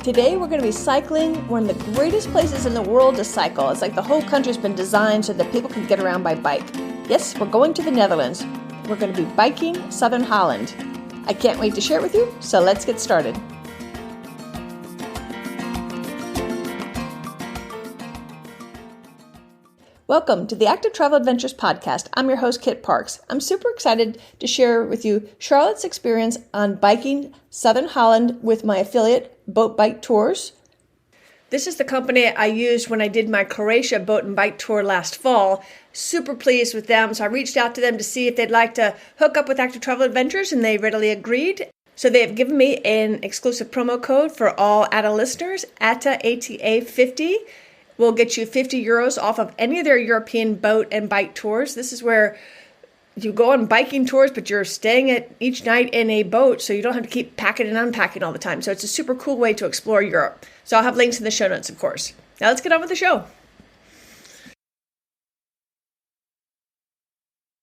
Today we're going to be cycling one of the greatest places in the world to cycle. It's like the whole country's been designed so that people can get around by bike. Yes, we're going to the Netherlands. We're going to be biking Southern Holland. I can't wait to share it with you, so let's get started. Welcome to the Active Travel Adventures podcast. I'm your host, Kit Parks. I'm super excited to share with you Charlotte's experience on biking Southern Holland with my affiliate, Boat Bike Tours. This is the company I used when I did my Croatia boat and bike tour last fall. Super pleased with them, so I reached out to them to see if they'd like to hook up with Active Travel Adventures, and they readily agreed. So they have given me an exclusive promo code for all ATA listeners, ATA, ATA 50. Will get you 50 euros off of any of their European boat and bike tours. This is where you go on biking tours, but you're staying at each night in a boat, so you don't have to keep packing and unpacking all the time. So it's a super cool way to explore Europe. So I'll have links in the show notes, of course. Now let's get on with the show.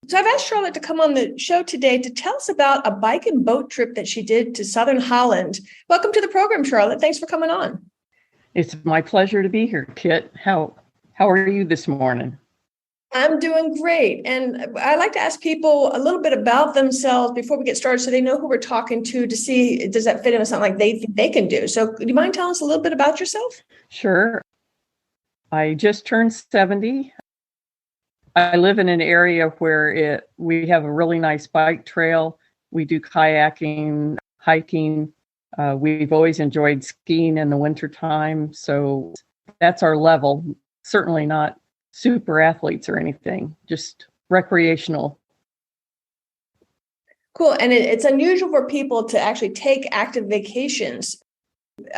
So I've asked Charlotte to come on the show today to tell us about a bike and boat trip that she did to Southern Holland. Welcome to the program, Charlotte. Thanks for coming on. It's my pleasure to be here, Kit. How are you this morning? I'm doing great. And I like to ask people a little bit about themselves before we get started so they know who we're talking to see, does that fit into something like they think they can do? So do you mind telling us a little bit about yourself? Sure. I just turned 70. I live in an area where we have a really nice bike trail. We do kayaking, hiking. We've always enjoyed skiing in the wintertime, so that's our level. Certainly not super athletes or anything, just recreational. Cool. And it's unusual for people to actually take active vacations.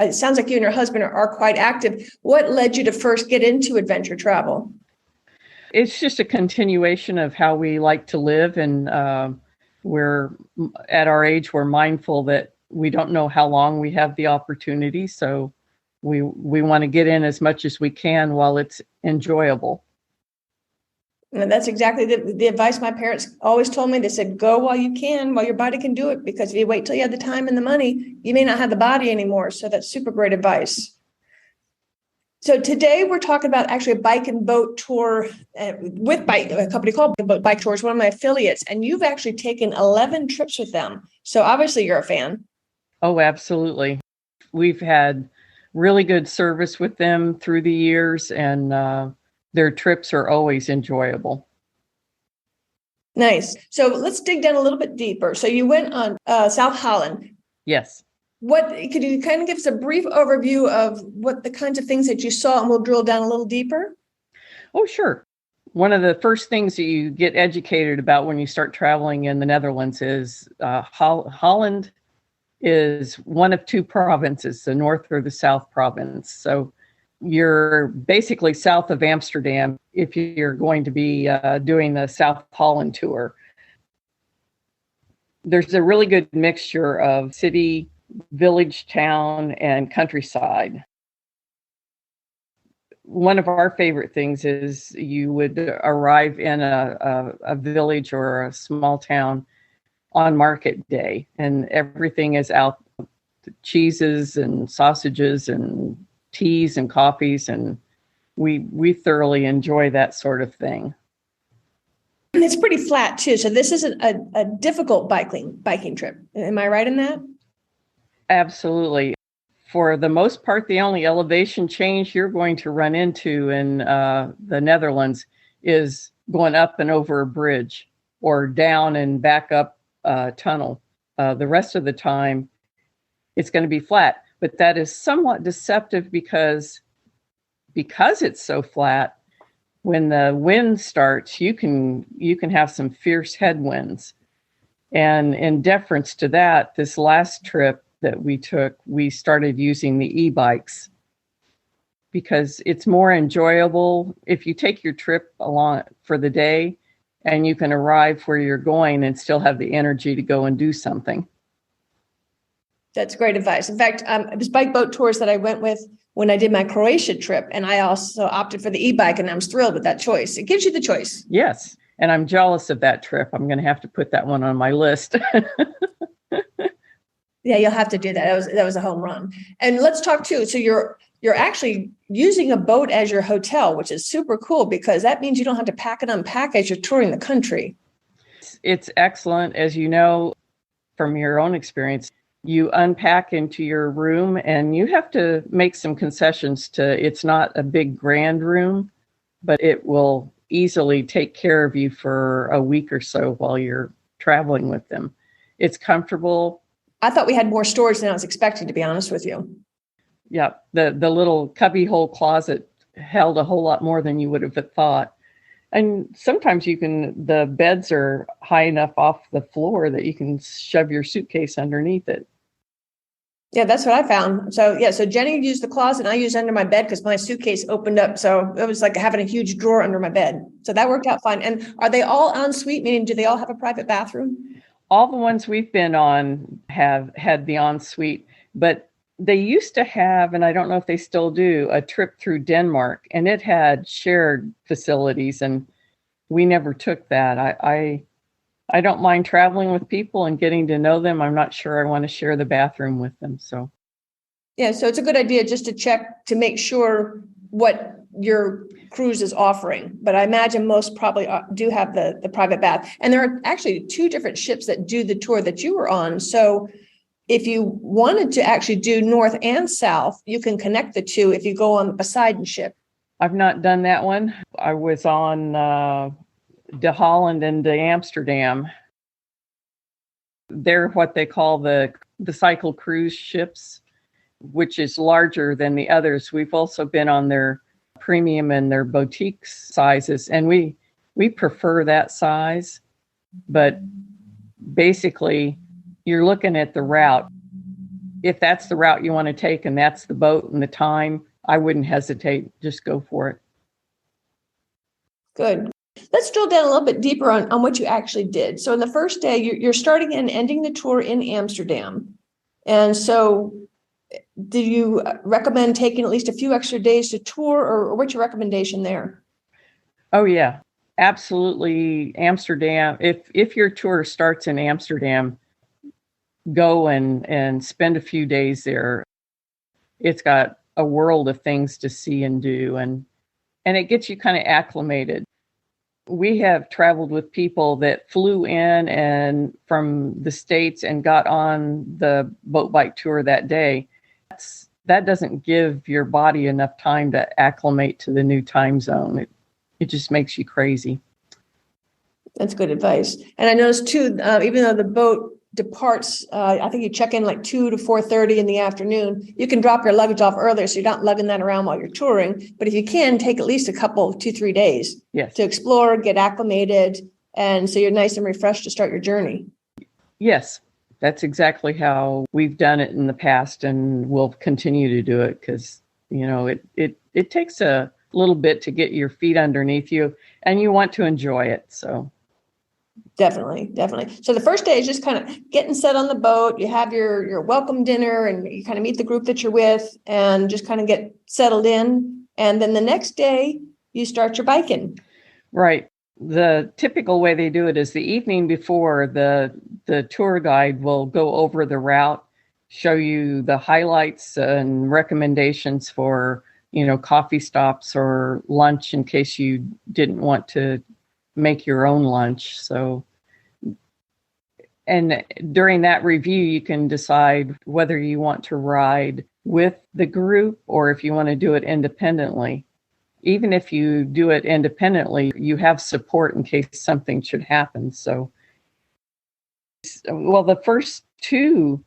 It sounds like you and your husband are quite active. What led you to first get into adventure travel? It's just a continuation of how we like to live, and we're at our age, we're mindful that we don't know how long we have the opportunity, so we want to get in as much as we can while it's enjoyable. And that's exactly the advice my parents always told me. They said, go while you can, while your body can do it, because if you wait till you have the time and the money, you may not have the body anymore. So that's super great advice. So today we're talking about actually a bike and boat tour with a company called Boat Bike Tours, one of my affiliates, and you've actually taken 11 trips with them. So obviously you're a fan. Oh, absolutely. We've had really good service with them through the years, and their trips are always enjoyable. Nice. So let's dig down a little bit deeper. So you went on South Holland. Yes. Could you kind of give us a brief overview of what the kinds of things that you saw, and we'll drill down a little deeper? Oh, sure. One of the first things that you get educated about when you start traveling in the Netherlands is Holland is one of two provinces, the North or the South province. So you're basically south of Amsterdam if you're going to be doing the South Holland tour. There's a really good mixture of city, village, town, and countryside. One of our favorite things is you would arrive in a village or a small town on market day, and everything is out, cheeses and sausages and teas and coffees, and we thoroughly enjoy that sort of thing. And it's pretty flat too, so this isn't a difficult biking trip. Am I right in that? Absolutely. For the most part, the only elevation change you're going to run into in the Netherlands is going up and over a bridge or down and back up a tunnel. The rest of the time, it's going to be flat. But that is somewhat deceptive because it's so flat, when the wind starts, you can have some fierce headwinds. And in deference to that, this last trip that we took, we started using the e-bikes because it's more enjoyable if you take your trip along for the day and you can arrive where you're going and still have the energy to go and do something. That's great advice. In fact, it was bike boat tours that I went with when I did my Croatia trip, and I also opted for the e-bike, and I'm thrilled with that choice. It gives you the choice. Yes, and I'm jealous of that trip. I'm going to have to put that one on my list. Yeah, you'll have to do that. That was a home run. And let's talk too. So you're actually using a boat as your hotel, which is super cool because that means you don't have to pack and unpack as you're touring the country. It's excellent. As you know from your own experience, you unpack into your room and you have to make some concessions it's not a big grand room, but it will easily take care of you for a week or so while you're traveling with them. It's comfortable. I thought we had more storage than I was expecting, to be honest with you. Yeah, the little cubbyhole closet held a whole lot more than you would have thought. And sometimes the beds are high enough off the floor that you can shove your suitcase underneath it. Yeah, that's what I found. So Jenny used the closet and I used under my bed because my suitcase opened up. So it was like having a huge drawer under my bed. So that worked out fine. And are they all en suite? Meaning, do they all have a private bathroom? All the ones we've been on have had the ensuite, but they used to have, and I don't know if they still do, a trip through Denmark, and it had shared facilities, and we never took that. I don't mind traveling with people and getting to know them. I'm not sure I want to share the bathroom with them. So, yeah, so it's a good idea just to check to make sure what your cruise is offering, but I imagine most probably do have the private bath. And there are actually 2 different ships that do the tour that you were on. So if you wanted to actually do north and south, you can connect the 2 if you go on the Poseidon ship. I've not done that one. I was on de Holland and de Amsterdam. They're what they call the cycle cruise ships, which is larger than the others. We've also been on their premium and their boutique sizes, and we prefer that size. But basically, you're looking at the route. If that's the route you want to take and that's the boat and the time, I wouldn't hesitate. Just go for it. Good. Let's drill down a little bit deeper on what you actually did. So in the first day, you're starting and ending the tour in Amsterdam. And so do you recommend taking at least a few extra days to tour, or what's your recommendation there? Oh, yeah, absolutely. Amsterdam. If your tour starts in Amsterdam, go and spend a few days there. It's got a world of things to see and do, and it gets you kind of acclimated. We have traveled with people that flew in and from the States and got on the boat bike tour that day. That doesn't give your body enough time to acclimate to the new time zone. It just makes you crazy. That's good advice. And I noticed too, even though the boat departs, I think you check in like 2 to 4:30 in the afternoon, you can drop your luggage off earlier so you're not lugging that around while you're touring. But if you can, take at least a couple, 2-3 days to explore, get acclimated, and so you're nice and refreshed to start your journey. Yes, that's exactly how we've done it in the past, and we'll continue to do it because, it takes a little bit to get your feet underneath you, and you want to enjoy it. So Definitely. So the first day is just kind of getting set on the boat. You have your welcome dinner and you kind of meet the group that you're with and just kind of get settled in. And then the next day you start your biking. Right. The typical way they do it is the evening before, the tour guide will go over the route, show you the highlights and recommendations for, coffee stops or lunch in case you didn't want to make your own lunch. So, and during that review, you can decide whether you want to ride with the group or if you want to do it independently. Even if you do it independently, you have support in case something should happen. So, the first 2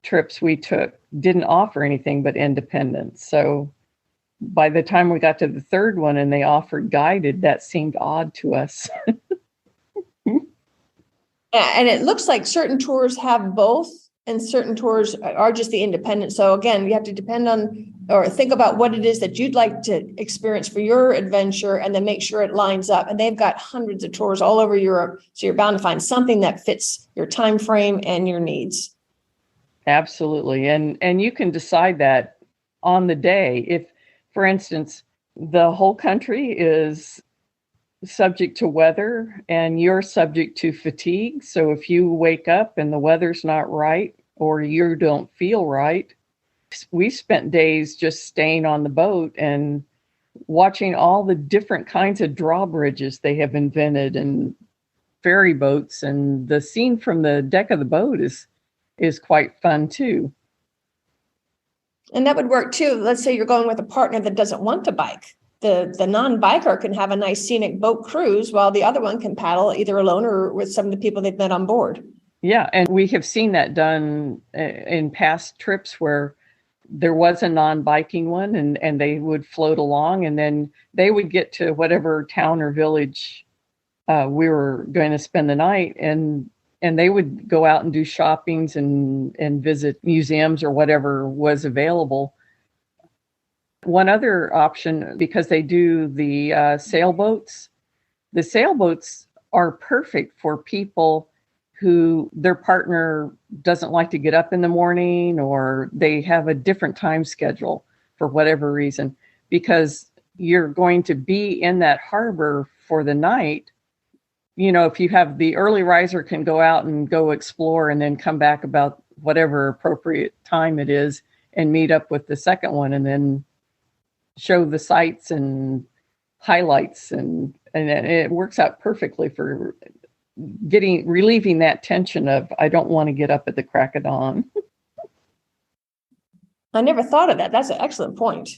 trips we took didn't offer anything but independence. So by the time we got to the 3rd one and they offered guided, that seemed odd to us. And it looks like certain tours have both and certain tours are just the independent. So again, you have to depend on or think about what it is that you'd like to experience for your adventure and then make sure it lines up. And they've got hundreds of tours all over Europe. So you're bound to find something that fits your time frame and your needs. Absolutely. And you can decide that on the day. If, for instance, the whole country is subject to weather and you're subject to fatigue. So if you wake up and the weather's not right or you don't feel right. We spent days just staying on the boat and watching all the different kinds of drawbridges they have invented and ferry boats, and the scene from the deck of the boat is quite fun too. And that would work too. Let's say you're going with a partner that doesn't want to bike. The non-biker can have a nice scenic boat cruise while the other one can paddle either alone or with some of the people they've met on board. Yeah, and we have seen that done in past trips where there was a non-biking one, and they would float along, and then they would get to whatever town or village we were going to spend the night, and they would go out and do shoppings and visit museums or whatever was available. One other option, because they do the sailboats, the sailboats are perfect for people who their partner doesn't like to get up in the morning, or they have a different time schedule for whatever reason, because you're going to be in that harbor for the night. You know, if you have the early riser can go out and go explore and then come back about whatever appropriate time it is and meet up with the second one and then show the sights and highlights, and it works out perfectly for relieving that tension of, I don't want to get up at the crack of dawn. I never thought of that. That's an excellent point.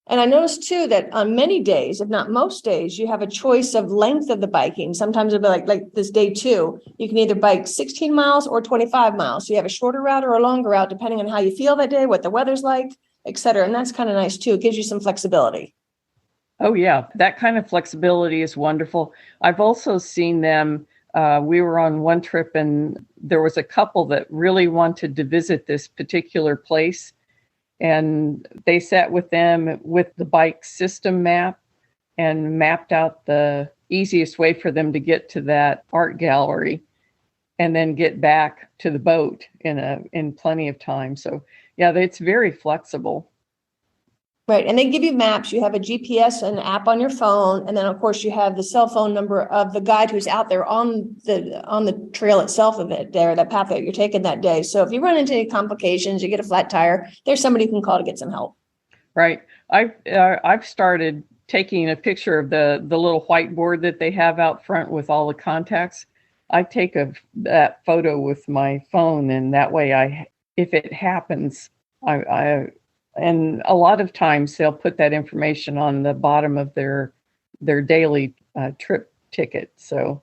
And I noticed too that on many days, if not most days, you have a choice of length of the biking. Sometimes it'll be like this day 2, you can either bike 16 miles or 25 miles. So you have a shorter route or a longer route, depending on how you feel that day, what the weather's like, et cetera. And that's kind of nice too. It gives you some flexibility. Oh, yeah. That kind of flexibility is wonderful. I've also seen them. We were on one trip and there was a couple that really wanted to visit this particular place. And they sat with them with the bike system map and mapped out the easiest way for them to get to that art gallery and then get back to the boat in plenty of time. So, yeah, it's very flexible. Right. And they give you maps. You have a GPS and app on your phone. And then, of course, you have the cell phone number of the guide who's out there on the trail itself of it there, that path that you're taking that day. So if you run into any complications, you get a flat tire, there's somebody you can call to get some help. Right. I've started taking a picture of the little whiteboard that they have out front with all the contacts. I take that photo with my phone, and that way if it happens, and a lot of times they'll put that information on the bottom of their daily trip ticket. So,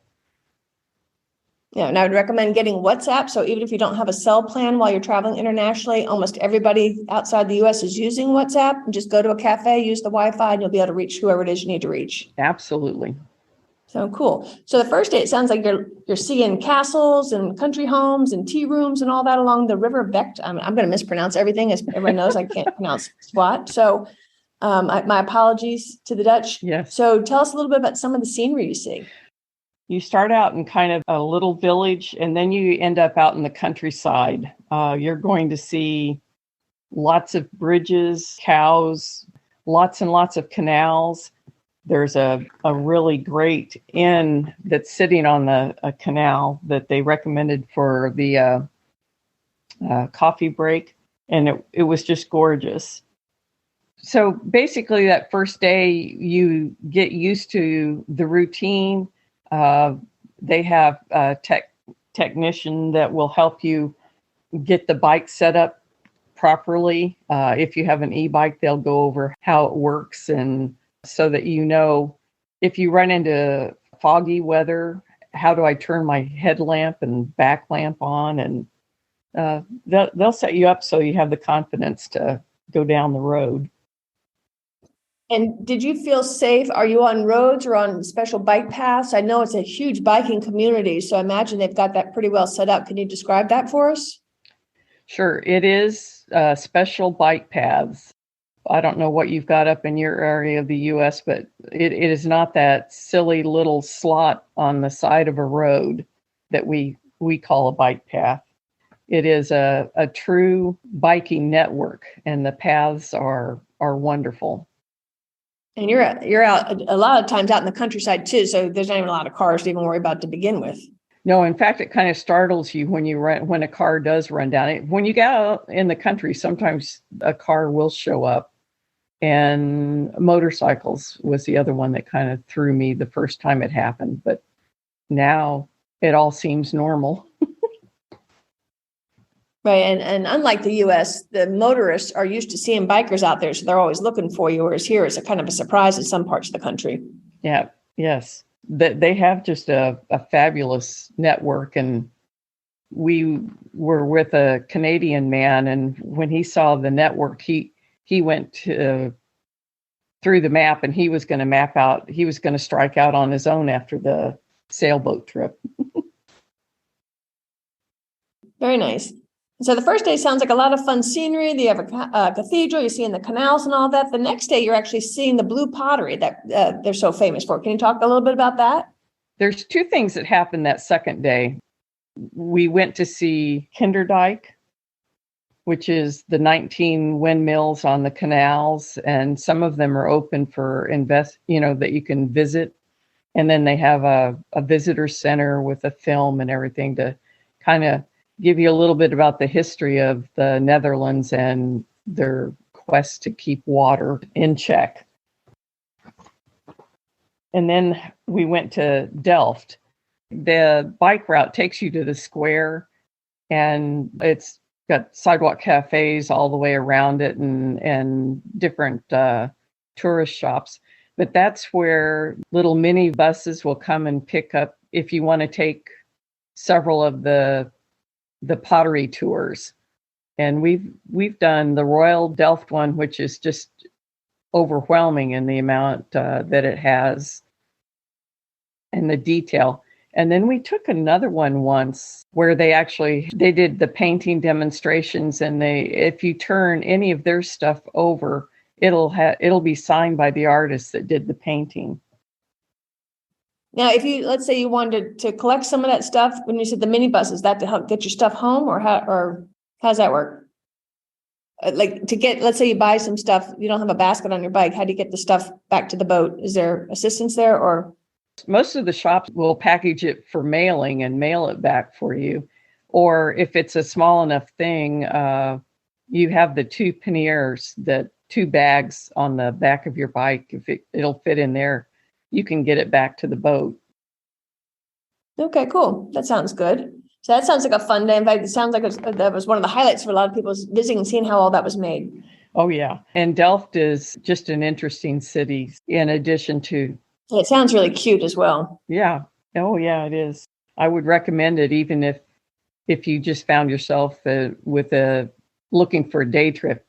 yeah, and I would recommend getting WhatsApp. So even if you don't have a cell plan while you're traveling internationally, almost everybody outside the U.S. is using WhatsApp. And just go to a cafe, use the Wi-Fi, and you'll be able to reach whoever it is you need to reach. Absolutely. So cool. So the first day, it sounds like you're seeing castles and country homes and tea rooms and all that along the River Vecht. I'm going to mispronounce everything, as everyone knows. I can't pronounce squat. So my apologies to the Dutch. Yes. So tell us a little bit about some of the scenery you see. You start out in kind of a little village, and then you end up out in the countryside. You're going to see lots of bridges, cows, lots and lots of canals. There's a really great inn that's sitting on a canal that they recommended for the coffee break, and it was just gorgeous. So basically that first day you get used to the routine. They have a technician that will help you get the bike set up properly. If you have an e-bike, they'll go over how it works, and so that you know if you run into foggy weather, how do I turn my headlamp and back lamp on? And they'll set you up so you have the confidence to go down the road. And did you feel safe? Are you on roads or on special bike paths? I know it's a huge biking community, so I imagine they've got that pretty well set up. Can you describe that for us? Sure. It is special bike paths. I don't know what you've got up in your area of the U.S., but it is not that silly little slot on the side of a road that we call a bike path. It is a true biking network, and the paths are wonderful. And you're out a lot of times out in the countryside too, so there's not even a lot of cars to even worry about to begin with. No, in fact, it kind of startles you when a car does run down. When you get out in the country, sometimes a car will show up. And motorcycles was the other one that kind of threw me the first time it happened. But now it all seems normal. Right. And unlike the US, the motorists are used to seeing bikers out there, so they're always looking for you, whereas here it's a kind of a surprise in some parts of the country. Yeah. Yes. They have just a fabulous network. And we were with a Canadian man, and when he saw the network, he went through the map, and he was going to strike out on his own after the sailboat trip. Very nice. So the first day sounds like a lot of fun scenery. You have a cathedral, you're seeing the canals and all that. The next day, you're actually seeing the blue pottery that they're so famous for. Can you talk a little bit about that? There's two things that happened that second day. We went to see Kinderdijk, which is the 19 windmills on the canals, and some of them are open for that you can visit. And then they have a visitor center with a film and everything to kind of give you a little bit about the history of the Netherlands and their quest to keep water in check. And then we went to Delft. The bike route takes you to the square, and it's got sidewalk cafes all the way around it and different tourist shops. But that's where little mini buses will come and pick up if you want to take several of the pottery tours. And we've done the Royal Delft one, which is just overwhelming in the amount that it has and the detail. And then we took another one once where they did the painting demonstrations, and if you turn any of their stuff over, it'll be signed by the artist that did the painting. Now, let's say you wanted to collect some of that stuff, when you said the minibus, is that to help get your stuff home, or how's that work? Let's say you buy some stuff, you don't have a basket on your bike. How do you get the stuff back to the boat? Is there assistance there, or? Most of the shops will package it for mailing and mail it back for you. Or if it's a small enough thing, you have the 2 panniers, the 2 bags on the back of your bike. If it'll fit in there, you can get it back to the boat. Okay, cool. That sounds good. So that sounds like a fun day. In fact, it sounds like that was one of the highlights for a lot of people, visiting and seeing how all that was made. Oh, yeah. And Delft is just an interesting city in addition to... It sounds really cute as well. Yeah. Oh, yeah, it is. I would recommend it even if you just found yourself looking for a day trip.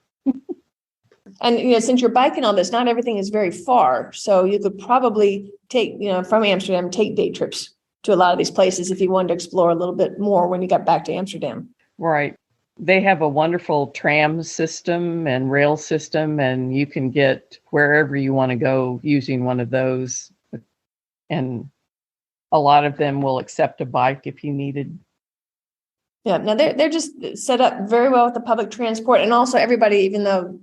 And, since you're biking all this, not everything is very far. So you could probably take, from Amsterdam, take day trips to a lot of these places if you wanted to explore a little bit more when you got back to Amsterdam. Right. They have a wonderful tram system and rail system, and you can get wherever you want to go using one of those. And a lot of them will accept a bike if you needed. Yeah. Now they're just set up very well with the public transport, and also everybody, even though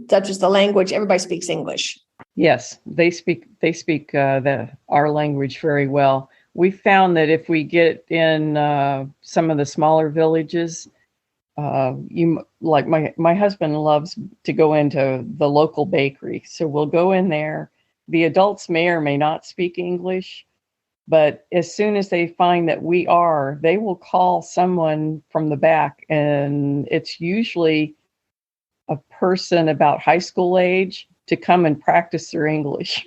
Dutch is the language, everybody speaks English. Yes, they speak our language very well. We found that if we get in some of the smaller villages, my husband loves to go into the local bakery, so we'll go in there. The adults may or may not speak English, but as soon as they find that they will call someone from the back, and it's usually a person about high school age to come and practice their English.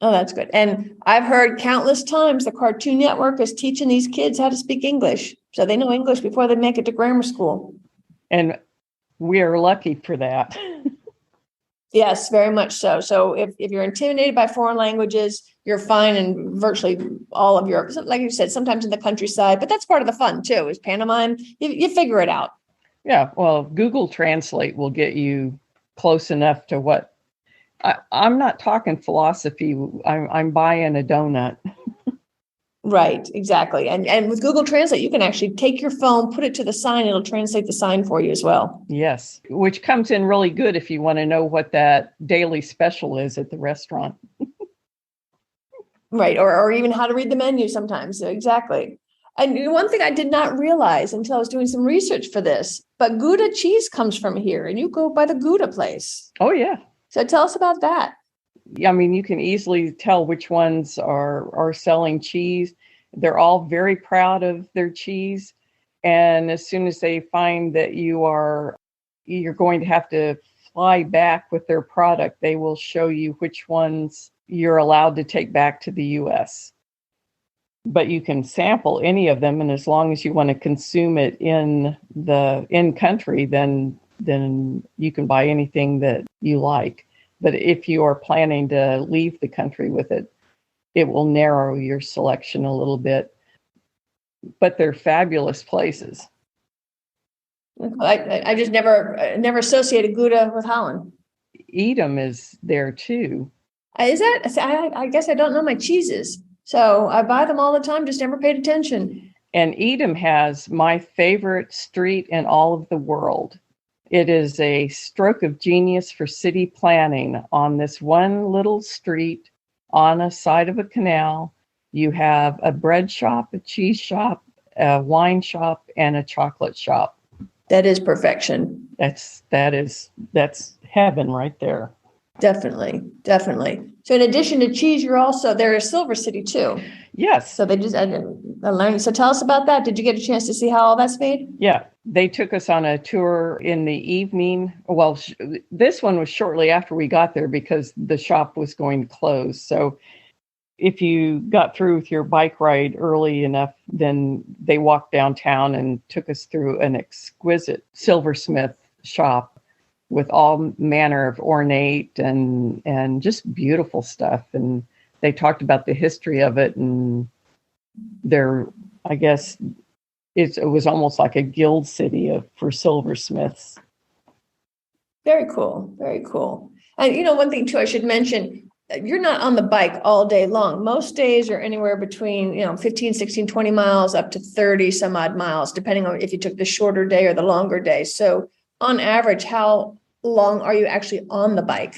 Oh, that's good. And I've heard countless times the Cartoon Network is teaching these kids how to speak English, so they know English before they make it to grammar school. And we are lucky for that. Yes, very much so. So if you're intimidated by foreign languages, you're fine in virtually all of Europe. Like you said, sometimes in the countryside, but that's part of the fun too, is pantomime. You figure it out. Yeah, well, Google Translate will get you close enough to what I'm not talking philosophy. I'm buying a donut. Right, exactly. And with Google Translate, you can actually take your phone, put it to the sign, it'll translate the sign for you as well. Yes, which comes in really good if you want to know what that daily special is at the restaurant. Right. Or even how to read the menu sometimes. So exactly. And one thing I did not realize until I was doing some research for this, but Gouda cheese comes from here, and you go by the Gouda place. Oh, yeah. So tell us about that. I mean, you can easily tell which ones are selling cheese. They're all very proud of their cheese. And as soon as they find that you're going to have to fly back with their product, they will show you which ones you're allowed to take back to the US. But you can sample any of them, and as long as you want to consume it in country, then you can buy anything that you like. But if you are planning to leave the country with it, it will narrow your selection a little bit. But they're fabulous places. I just never associated Gouda with Holland. Edam is there too. Is that? I guess I don't know my cheeses. So I buy them all the time, just never paid attention. And Edam has my favorite street in all of the world. It is a stroke of genius for city planning. On this one little street on a side of a canal, you have a bread shop, a cheese shop, a wine shop, and a chocolate shop. That is perfection. That's heaven right there. Definitely. So in addition to cheese, you're also there is Silver City too. Yes. So they just I learned. So tell us about that. Did you get a chance to see how all that's made? Yeah, they took us on a tour in the evening. Well, this one was shortly after we got there because the shop was going to close. So if you got through with your bike ride early enough, then they walked downtown and took us through an exquisite silversmith shop with all manner of ornate and just beautiful stuff. And they talked about the history of it, and I guess it was almost like a guild city for silversmiths. Very cool. And one thing too, I should mention, you're not on the bike all day long. Most days are anywhere between 15, 16, 20 miles up to 30 some odd miles, depending on if you took the shorter day or the longer day. So on average, how long are you actually on the bike?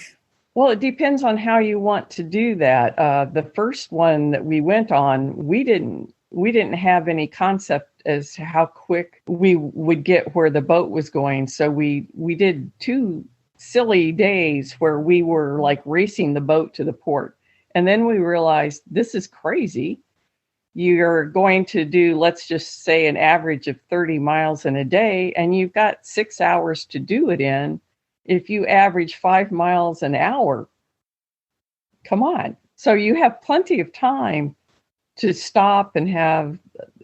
Well, it depends on how you want to do that. The first one that we went on, we didn't have any concept as to how quick we would get where the boat was going. So we did 2 silly days where we were like racing the boat to the port. And then we realized this is crazy. You're going to do, let's just say, an average of 30 miles in a day, and you've got 6 hours to do it in. If you average 5 miles an hour, come on. So you have plenty of time to stop and have,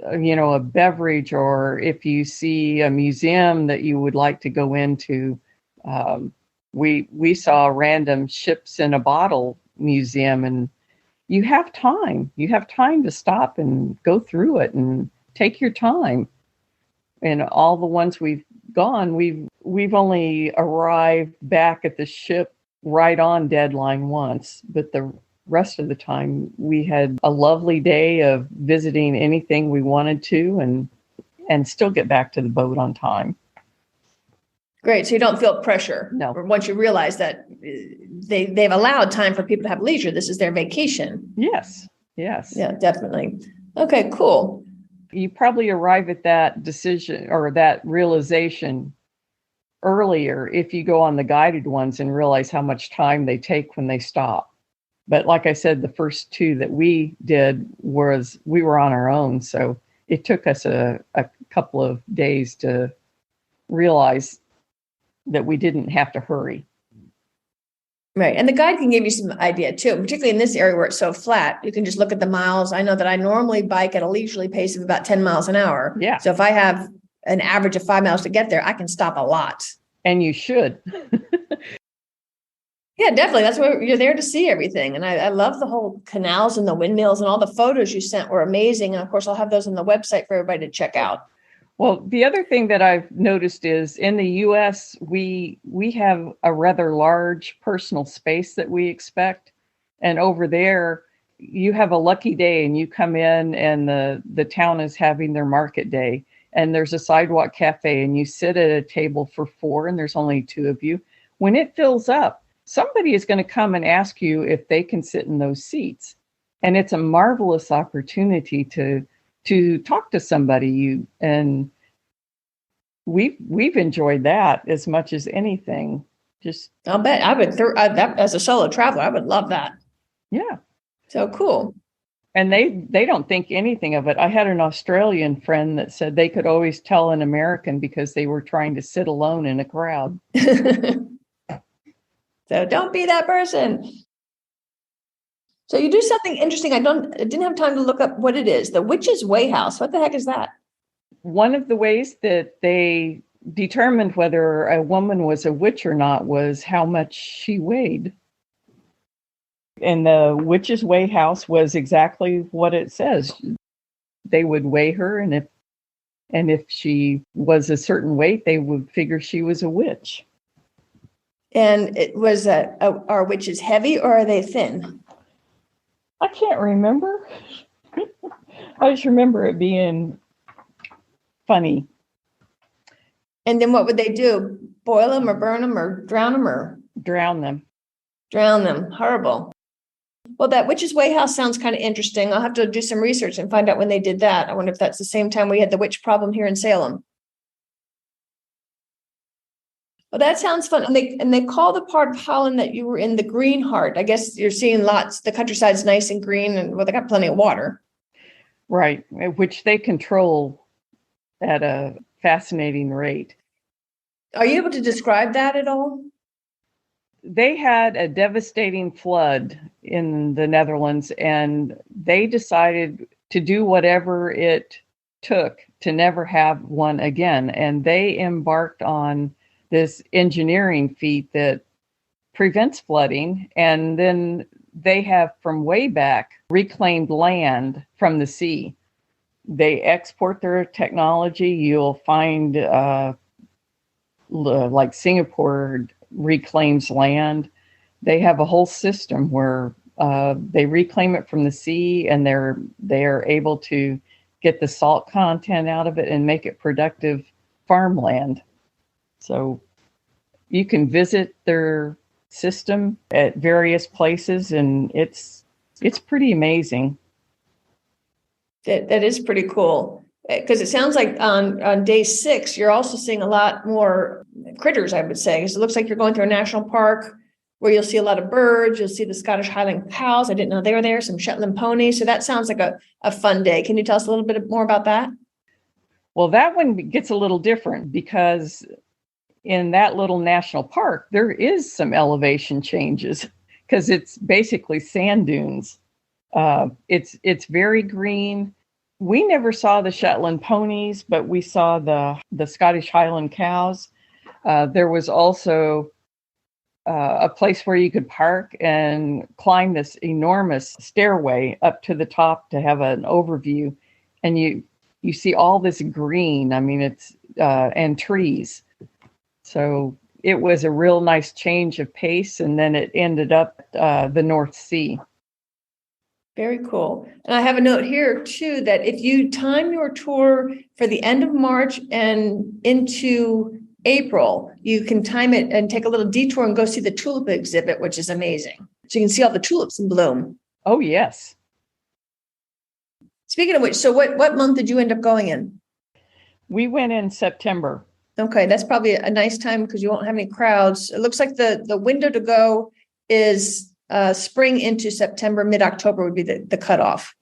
a beverage, or if you see a museum that you would like to go into. We saw a random ships in a bottle museum, and you have time. You have time to stop and go through it and take your time. And all the ones we've gone, we've only arrived back at the ship right on deadline once, but the rest of the time we had a lovely day of visiting anything we wanted to and still get back to the boat on time. Great. So you don't feel pressure. No. Once you realize that they've allowed time for people to have leisure. This is their vacation. Yes. Yeah, definitely. Okay, cool. You probably arrive at that decision or that realization earlier if you go on the guided ones and realize how much time they take when they stop. But like I said, the first 2 that we did we were on our own. So it took us a couple of days to realize that we didn't have to hurry. Right. And the guide can give you some idea too, particularly in this area where it's so flat. You can just look at the miles. I know that I normally bike at a leisurely pace of about 10 miles an hour. Yeah. So if I have an average of 5 miles to get there, I can stop a lot. And you should. Yeah, definitely. That's where you're there to see everything. And I love the whole canals and the windmills, and all the photos you sent were amazing. And of course, I'll have those on the website for everybody to check out. Well, the other thing that I've noticed is in the U.S., we have a rather large personal space that we expect. And over there, you have a lucky day and you come in and the town is having their market day. And there's a sidewalk cafe and you sit at a table for 4 and there's only 2 of you. When it fills up, somebody is going to come and ask you if they can sit in those seats. And it's a marvelous opportunity to talk to somebody. And we've enjoyed that as much as anything. Just I'll bet I would that as a solo traveler, I would love that. Yeah. So cool. And they don't think anything of it. I had an Australian friend that said they could always tell an American because they were trying to sit alone in a crowd. So don't be that person. So you do something interesting. I didn't have time to look up what it is. The Witch's Way House. What the heck is that? One of the ways that they determined whether a woman was a witch or not was how much she weighed. And the Witch's Way House was exactly what it says. They would weigh her, and if she was a certain weight, they would figure she was a witch. And it was are witches heavy or are they thin? I can't remember. I just remember it being funny. And then what would they do? Boil them or burn them or drown them or? Drown them. Drown them. Horrible. Well, that Witch's Way House sounds kind of interesting. I'll have to do some research and find out when they did that. I wonder if that's the same time we had the witch problem here in Salem. Well, that sounds fun. And they call the part of Holland that you were in the Green Heart. I guess you're seeing lots. The countryside's nice and green, and well, they got plenty of water. Right, which they control at a fascinating rate. Are you able to describe that at all? They had a devastating flood in the Netherlands, and they decided to do whatever it took to never have one again. And they embarked on this engineering feat that prevents flooding. And then they have from way back reclaimed land from the sea. They export their technology. You'll find like Singapore reclaims land. They have a whole system where they reclaim it from the sea, and they're able to get the salt content out of it and make it productive farmland. So you can visit their system at various places, and it's pretty amazing. That is pretty cool, because it sounds like on day 6 you're also seeing a lot more critters, I would say, because it looks like you're going through a national park where you'll see a lot of birds. You'll see the Scottish Highland cows. I didn't know they were there. Some Shetland ponies. So that sounds like a fun day. Can you tell us a little bit more about that? Well, that one gets a little different because in that little national park, there is some elevation changes because it's basically sand dunes. It's very green. We never saw the Shetland ponies, but we saw the Scottish Highland cows. There was also a place where you could park and climb this enormous stairway up to the top to have an overview, and you see all this green. I mean, it's and trees. So it was a real nice change of pace, and then it ended up the North Sea. Very cool. And I have a note here too that if you time your tour for the end of March and into April, you can time it and take a little detour and go see the tulip exhibit, which is amazing. So you can see all the tulips in bloom. Oh, yes. Speaking of which, so what month did you end up going in? We went in September. Okay, that's probably a nice time because you won't have any crowds. It looks like the window to go is spring into September, mid-October would be the cutoff.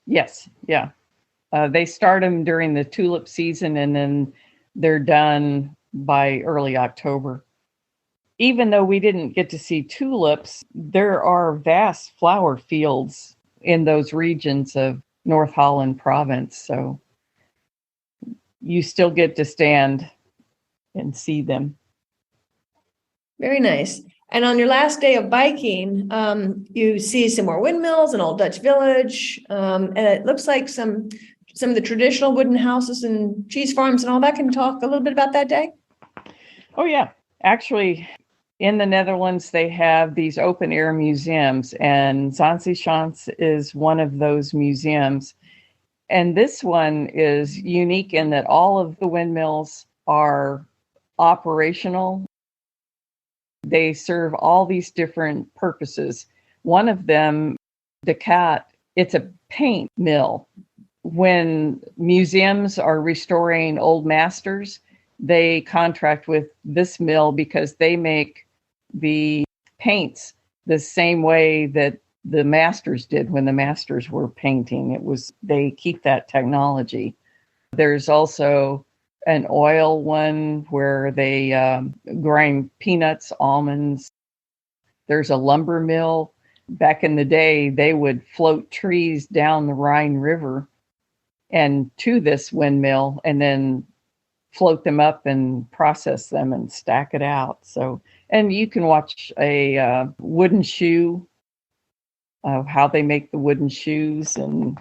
Yes, yeah. They start them during the tulip season, and then they're done by early October. Even though we didn't get to see tulips, there are vast flower fields in those regions of North Holland province. So you still get to stand and see them. Very nice. And on your last day of biking, you see some more windmills, an old Dutch village, and it looks like some of the traditional wooden houses and cheese farms and all that. Can you talk a little bit about that day? Oh, yeah. Actually, in the Netherlands, they have these open air museums, and Zaanse Schans is one of those museums. And this one is unique in that all of the windmills are operational. They serve all these different purposes. One of them The cat, it's a paint mill. When museums are restoring old masters, they contract with this mill because they make the paints the same way that the masters did when the masters were painting. They keep that technology. There's also an oil one where they grind peanuts, almonds. There's a lumber mill. Back in the day, they would float trees down the Rhine River and to this windmill and then float them up and process them and stack it out. So, and you can watch a wooden shoe, how they make the wooden shoes. And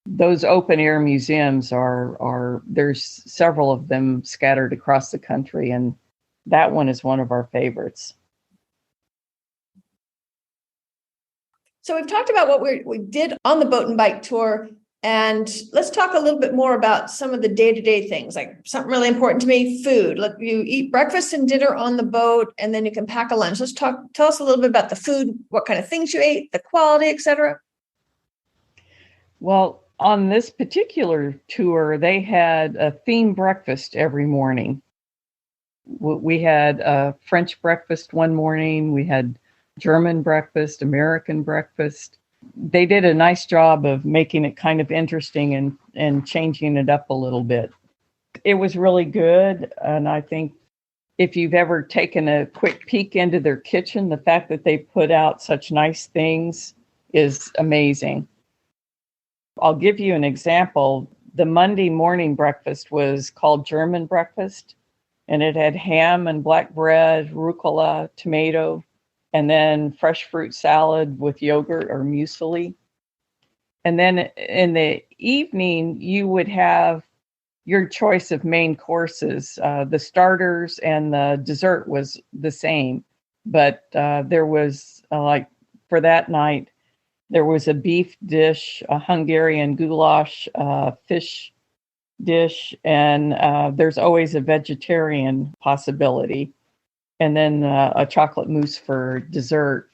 those open air museums there's several of them scattered across the country. And that one is one of our favorites. So we've talked about what we did on the boat and bike tour, and let's talk a little bit more about some of the day-to-day things, like something really important to me, food. Like you eat breakfast and dinner on the boat, and then you can pack a lunch. Tell us a little bit about the food, what kind of things you ate, the quality, etc. Well, on this particular tour, they had a themed breakfast every morning. We had a French breakfast one morning. We had German breakfast, American breakfast. They did a nice job of making it kind of interesting and changing it up a little bit. It was really good. And I think if you've ever taken a quick peek into their kitchen, the fact that they put out such nice things is amazing. I'll give you an example. The Monday morning breakfast was called German breakfast, and it had ham and black bread, rucola, tomato, and then fresh fruit salad with yogurt or muesli. And then in the evening, you would have your choice of main courses. The starters and the dessert was the same, but there was, for that night, there was a beef dish, a Hungarian goulash, fish dish, and there's always a vegetarian possibility. And then a chocolate mousse for dessert.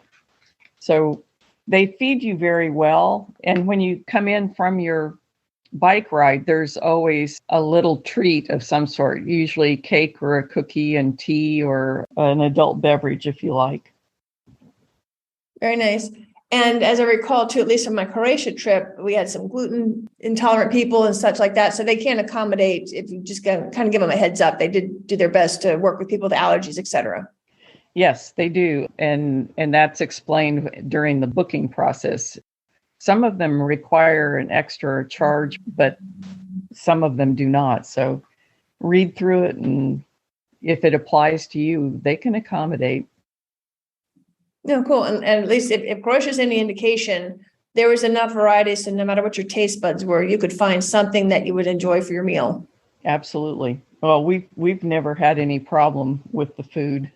So they feed you very well. And when you come in from your bike ride, there's always a little treat of some sort, usually cake or a cookie and tea or an adult beverage, if you like. Very nice. And as I recall, too, at least on my Croatia trip, we had some gluten intolerant people and such like that. So they can't accommodate if you just kind of give them a heads up. They did do their best to work with people with allergies, et cetera. Yes, they do. And that's explained during the booking process. Some of them require an extra charge, but some of them do not. So read through it, and if it applies to you, they can accommodate. No, cool. And at least if Croatia is any indication, there was enough varieties, so no matter what your taste buds were, you could find something that you would enjoy for your meal. Absolutely. Well, we've never had any problem with the food.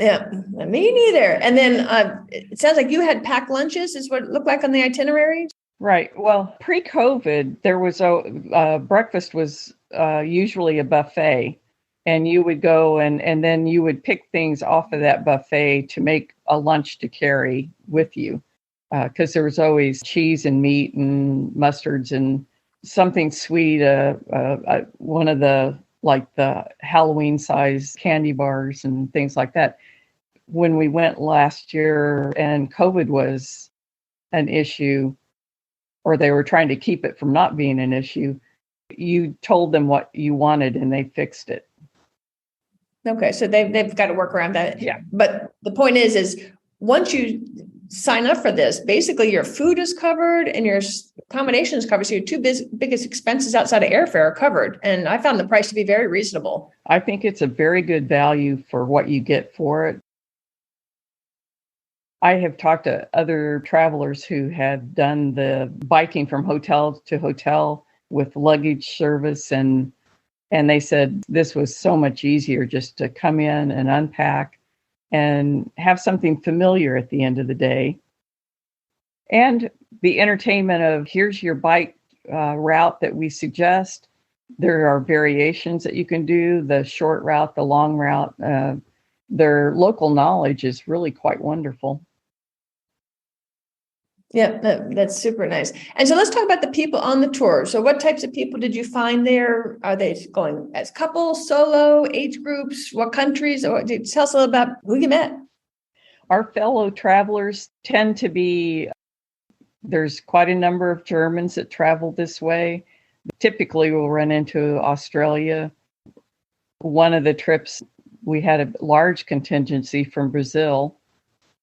Yeah, me neither. And then it sounds like you had packed lunches, is what it looked like on the itinerary. Right. Well, pre-COVID, there was breakfast was usually a buffet. And you would go and then you would pick things off of that buffet to make a lunch to carry with you. Because there was always cheese and meat and mustards and something sweet. One of the Halloween size candy bars and things like that. When we went last year and COVID was an issue, or they were trying to keep it from not being an issue, you told them what you wanted and they fixed it. Okay, so they've got to work around that. Yeah. But the point is once you sign up for this, basically your food is covered and your accommodation is covered. So your two biggest expenses outside of airfare are covered. And I found the price to be very reasonable. I think it's a very good value for what you get for it. I have talked to other travelers who have done the biking from hotel to hotel with luggage service, and they said this was so much easier just to come in and unpack and have something familiar at the end of the day. And the entertainment of here's your bike route that we suggest. There are variations that you can do, the short route, the long route. Their local knowledge is really quite wonderful. Yeah, that's super nice. And so let's talk about the people on the tour. So what types of people did you find there? Are they going as couples, solo, age groups, what countries? Or tell us a little about who you met. Our fellow travelers tend to be, there's quite a number of Germans that travel this way. Typically, we'll run into Australia. One of the trips, we had a large contingency from Brazil.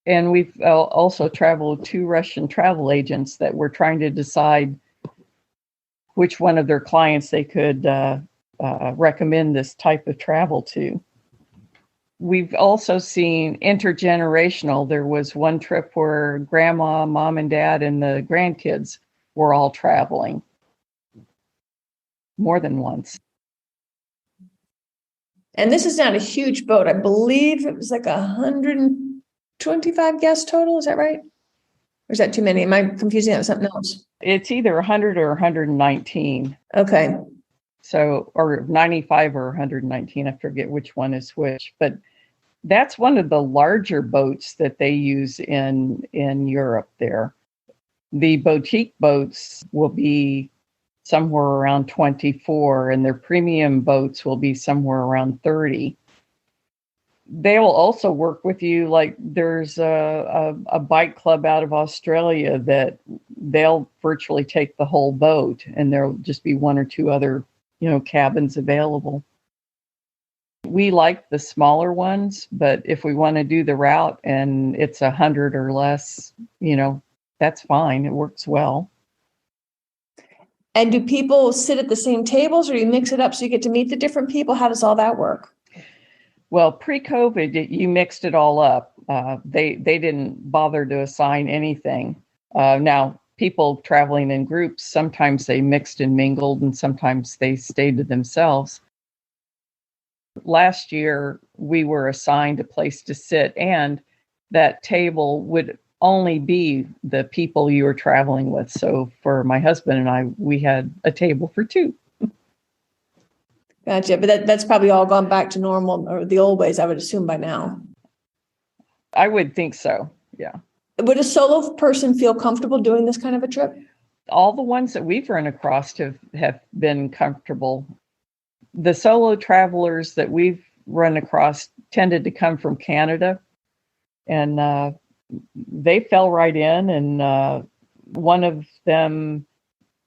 And we've also traveled with 2 Russian travel agents that were trying to decide which one of their clients they could recommend this type of travel to. We've also seen intergenerational. There was one trip where grandma, mom and dad, and the grandkids were all traveling more than once. And this is not a huge boat. I believe it was like 125 guests total. Is that right? Or is that too many? Am I confusing that with something else? It's either 100 or 119. Okay. So, or 95 or 119. I forget which one is which. But that's one of the larger boats that they use in Europe there. The boutique boats will be somewhere around 24, and their premium boats will be somewhere around 30. They will also work with you. Like there's a bike club out of Australia that they'll virtually take the whole boat, and there'll just be 1 or 2 other, cabins available. We like the smaller ones, but if we want to do the route and it's 100 or less, that's fine. It works well. And do people sit at the same tables, or do you mix it up so you get to meet the different people? How does all that work? Well, pre-COVID, you mixed it all up. They didn't bother to assign anything. Now, people traveling in groups, sometimes they mixed and mingled, and sometimes they stayed to themselves. Last year, we were assigned a place to sit, and that table would only be the people you were traveling with. So for my husband and I, we had a table for 2. Gotcha. But that's probably all gone back to normal, or the old ways, I would assume by now. I would think so. Yeah. Would a solo person feel comfortable doing this kind of a trip? All the ones that we've run across have been comfortable. The solo travelers that we've run across tended to come from Canada, and they fell right in, and one of them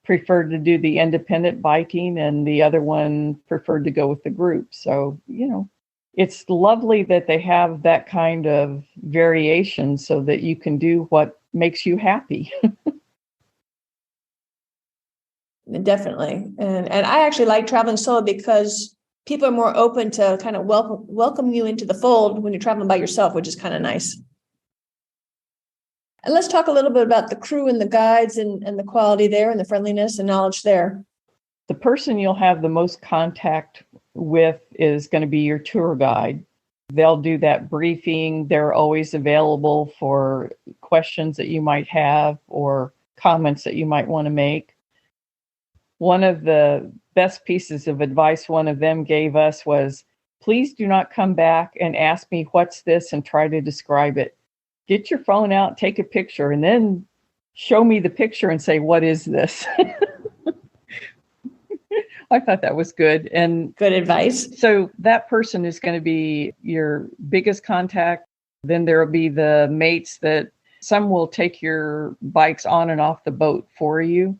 preferred to do the independent biking, and the other one preferred to go with the group. So, it's lovely that they have that kind of variation so that you can do what makes you happy. Definitely. And I actually like traveling solo because people are more open to kind of welcome you into the fold when you're traveling by yourself, which is kind of nice. And let's talk a little bit about the crew and the guides and the quality there and the friendliness and knowledge there. The person you'll have the most contact with is going to be your tour guide. They'll do that briefing. They're always available for questions that you might have or comments that you might want to make. One of the best pieces of advice one of them gave us was, please do not come back and ask me what's this and try to describe it. Get your phone out, take a picture, and then show me the picture and say, what is this? I thought that was good. And good advice. So that person is going to be your biggest contact. Then there will be the mates that some will take your bikes on and off the boat for you.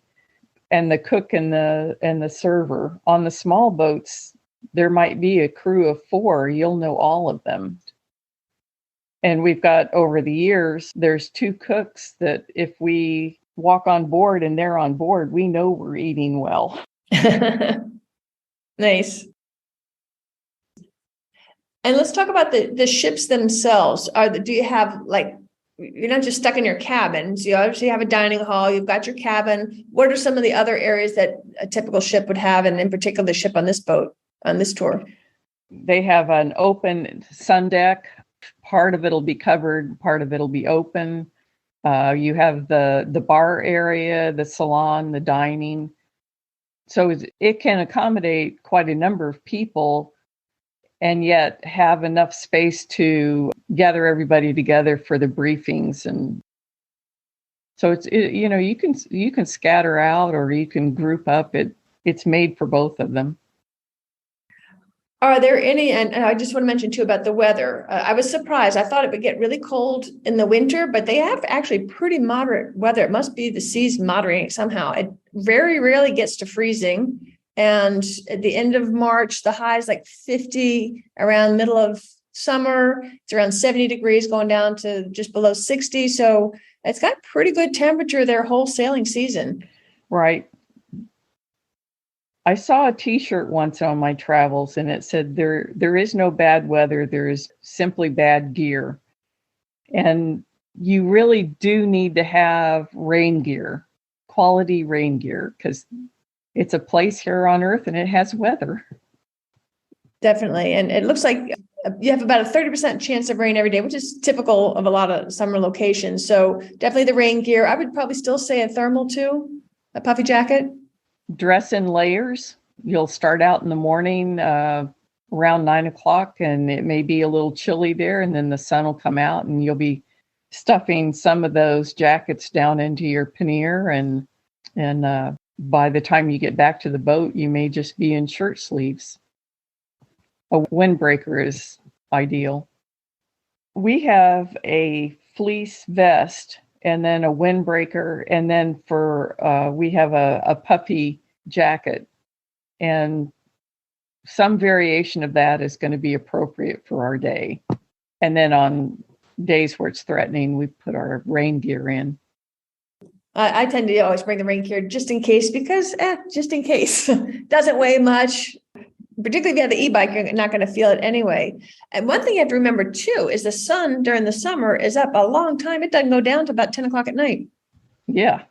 And the cook and the server. On the small boats, there might be a crew of 4. You'll know all of them. And we've got, over the years, there's 2 cooks that if we walk on board and they're on board, we know we're eating well. Nice. And let's talk about the ships themselves. Do you have, like, you're not just stuck in your cabin. So you obviously have a dining hall. You've got your cabin. What are some of the other areas that a typical ship would have, and in particular the ship on this boat, on this tour? They have an open sun deck. Part of it'll be covered. Part of it'll be open. You have the bar area, the salon, the dining. So it can accommodate quite a number of people and yet have enough space to gather everybody together for the briefings. And So you can scatter out or you can group up. It's made for both of them. Are there any, and I just want to mention too about the weather. I was surprised. I thought it would get really cold in the winter, but they have actually pretty moderate weather. It must be the seas moderating somehow. It very rarely gets to freezing. And at the end of March, the high is like 50. Around middle of summer, it's around 70 degrees, going down to just below 60. So it's got pretty good temperature their whole sailing season. Right. I saw a T-shirt once on my travels, and it said, there is no bad weather. There is simply bad gear. And you really do need to have rain gear, quality rain gear, because it's a place here on Earth and it has weather. Definitely. And it looks like you have about a 30% chance of rain every day, which is typical of a lot of summer locations. So definitely the rain gear. I would probably still say a thermal too, a puffy jacket. Dress in layers. You'll start out in the morning around 9:00, and it may be a little chilly there, and then the sun will come out, and you'll be stuffing some of those jackets down into your pannier, and by the time you get back to the boat, you may just be in shirt sleeves. A windbreaker is ideal. We have a fleece vest and then a windbreaker, and then we have a puffy jacket, and some variation of that is going to be appropriate for our day. And then on days where it's threatening, we put our rain gear in. I tend to always bring the rain gear just in case, because just in case. Doesn't weigh much. Particularly if you have the e-bike, you're not going to feel it anyway. And one thing you have to remember too is the sun during the summer is up a long time. It doesn't go down to about 10 o'clock at night. Yeah.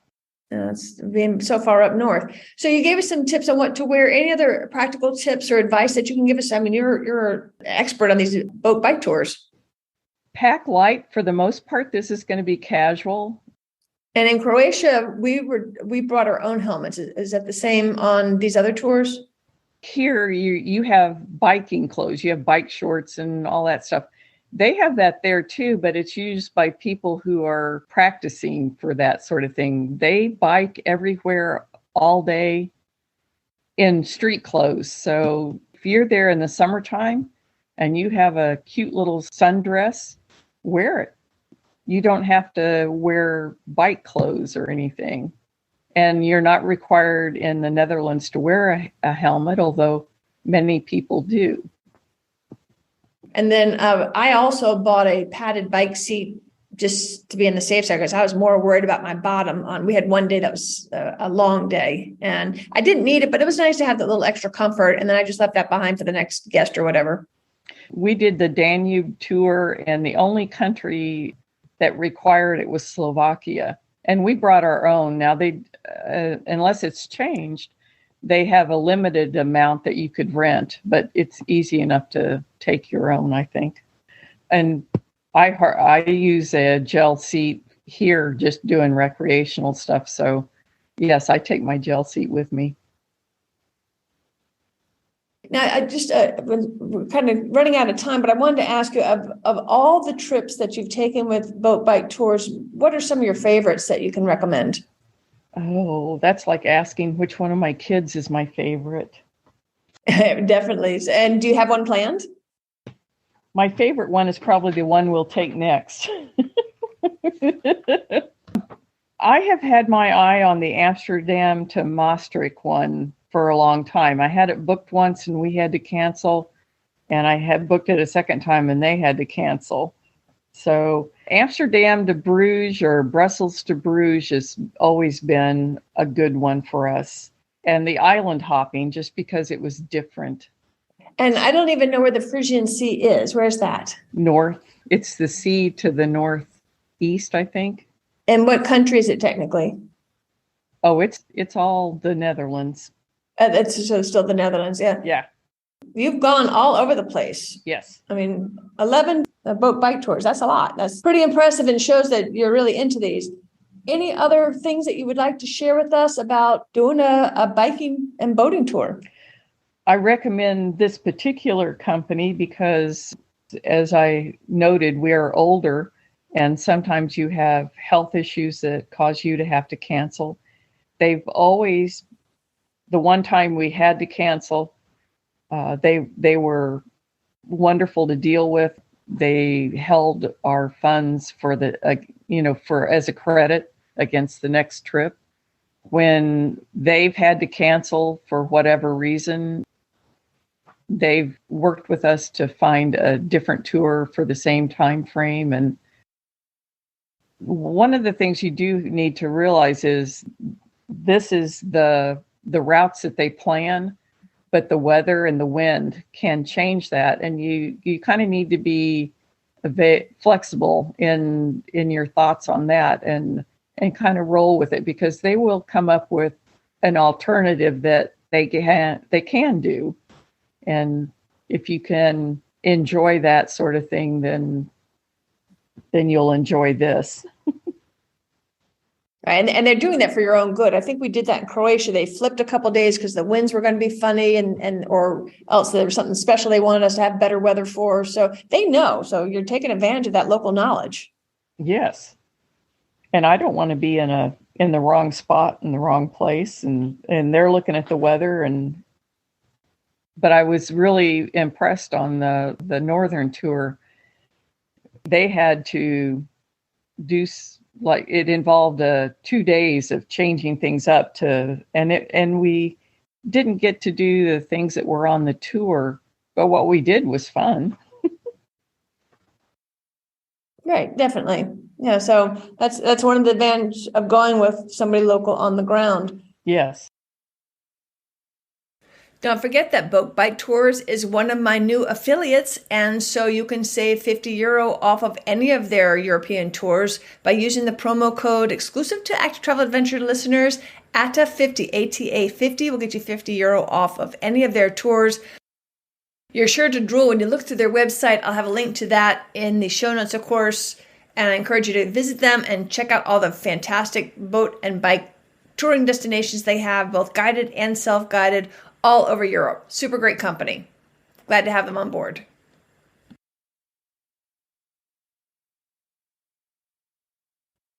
It's being so far up north. So you gave us some tips on what to wear. Any other practical tips or advice that you can give us? I mean, you're an expert on these boat bike tours. Pack light for the most part. This is going to be casual. And in Croatia, we brought our own helmets. Is that the same on these other tours? Here you have biking clothes, you have bike shorts and all that stuff. They have that there too, but it's used by people who are practicing for that sort of thing. They bike everywhere all day in street clothes. So if you're there in the summertime and you have a cute little sundress, wear it. You don't have to wear bike clothes or anything. And you're not required in the Netherlands to wear a helmet, although many people do. And then I also bought a padded bike seat just to be in the safe side, because I was more worried about my bottom. We had one day that was a long day, and I didn't need it, but it was nice to have that little extra comfort. And then I just left that behind for the next guest or whatever. We did the Danube tour, and the only country that required it was Slovakia. And we brought our own. Now, they, unless it's changed, they have a limited amount that you could rent, but it's easy enough to take your own, I think. And I use a gel seat here just doing recreational stuff. So, yes, I take my gel seat with me. Now, I just we're kind of running out of time, but I wanted to ask you, of all the trips that you've taken with boat bike tours, what are some of your favorites that you can recommend? Oh, that's like asking which one of my kids is my favorite. Definitely. And do you have one planned? My favorite one is probably the one we'll take next. I have had my eye on the Amsterdam to Maastricht one for a long time. I had it booked once and we had to cancel, and I had booked it a second time and they had to cancel. So Amsterdam to Bruges or Brussels to Bruges has always been a good one for us. And the island hopping, just because it was different. And I don't even know where the Frisian Sea is. Where's that? North. It's the sea to the northeast, I think. And what country is it technically? Oh, it's all the Netherlands. It's still the Netherlands, yeah. Yeah. You've gone all over the place. Yes. I mean, 11 boat bike tours. That's a lot. That's pretty impressive and shows that you're really into these. Any other things that you would like to share with us about doing a biking and boating tour? I recommend this particular company because, as I noted, we are older and sometimes you have health issues that cause you to have to cancel. They've always, the one time we had to cancel, they were wonderful to deal with. They held our funds for for as a credit against the next trip. When they've had to cancel for whatever reason, they've worked with us to find a different tour for the same time frame. And one of the things you do need to realize is this is the routes that they plan, but the weather and the wind can change that. And you kind of need to be flexible in your thoughts on that and kind of roll with it, because they will come up with an alternative that they can do. And if you can enjoy that sort of thing, then you'll enjoy this. Right. And they're doing that for your own good. I think we did that in Croatia. They flipped a couple of days because the winds were going to be funny or else there was something special they wanted us to have better weather for. So they know. So you're taking advantage of that local knowledge. Yes. And I don't want to be in the wrong spot in the wrong place. And they're looking at the weather. But I was really impressed on the northern tour. They had to do it involved 2 days of changing things up and we didn't get to do the things that were on the tour, but what we did was fun. Right, definitely. Yeah, so that's one of the advantages of going with somebody local on the ground. Yes. Don't forget that Boat Bike Tours is one of my new affiliates, and so you can save €50 off of any of their European tours by using the promo code exclusive to Active Travel Adventure listeners, ATA50, ATA50 will get you €50 off of any of their tours. You're sure to drool when you look through their website. I'll have a link to that in the show notes, of course, and I encourage you to visit them and check out all the fantastic boat and bike touring destinations they have, both guided and self-guided, all over Europe. Super great company. Glad to have them on board.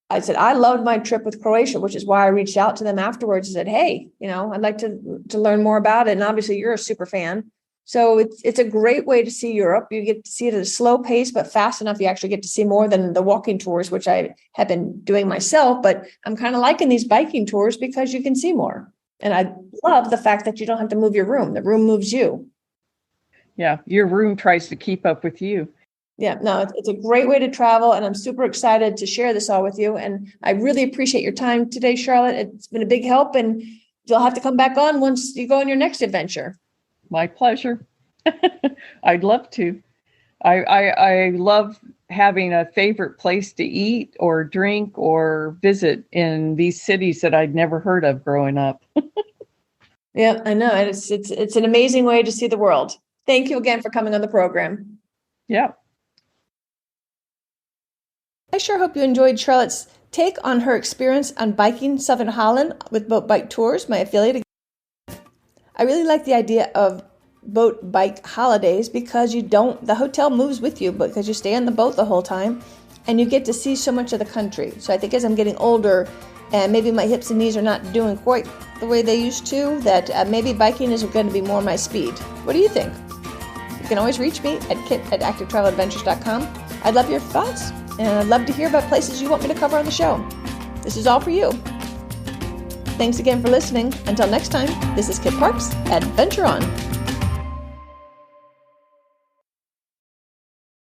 I said, I loved my trip with Croatia, which is why I reached out to them afterwards and said, hey, I'd like to learn more about it. And obviously you're a super fan. So it's a great way to see Europe. You get to see it at a slow pace, but fast enough. You actually get to see more than the walking tours, which I have been doing myself. But I'm kind of liking these biking tours because you can see more. And I love the fact that you don't have to move your room. The room moves you. Yeah, your room tries to keep up with you. Yeah, no, it's a great way to travel. And I'm super excited to share this all with you. And I really appreciate your time today, Charlotte. It's been a big help. And you'll have to come back on once you go on your next adventure. My pleasure. I'd love to. I love having a favorite place to eat or drink or visit in these cities that I'd never heard of growing up. Yeah, I know. And it's an amazing way to see the world. Thank you again for coming on the program. Yeah. I sure hope you enjoyed Charlotte's take on her experience on biking Southern Holland with Boat Bike Tours, my affiliate. I really like the idea of boat bike holidays because the hotel moves with you because you stay on the boat the whole time and you get to see so much of the country. So I think as I'm getting older and maybe my hips and knees are not doing quite the way they used to, that maybe biking is going to be more my speed. What do you think? You can always reach me at kit@activetraveladventures.com. I'd love your thoughts and I'd love to hear about places you want me to cover on the show. This is all for you. Thanks again for listening. Until next time, this is Kit Parks. Adventure on.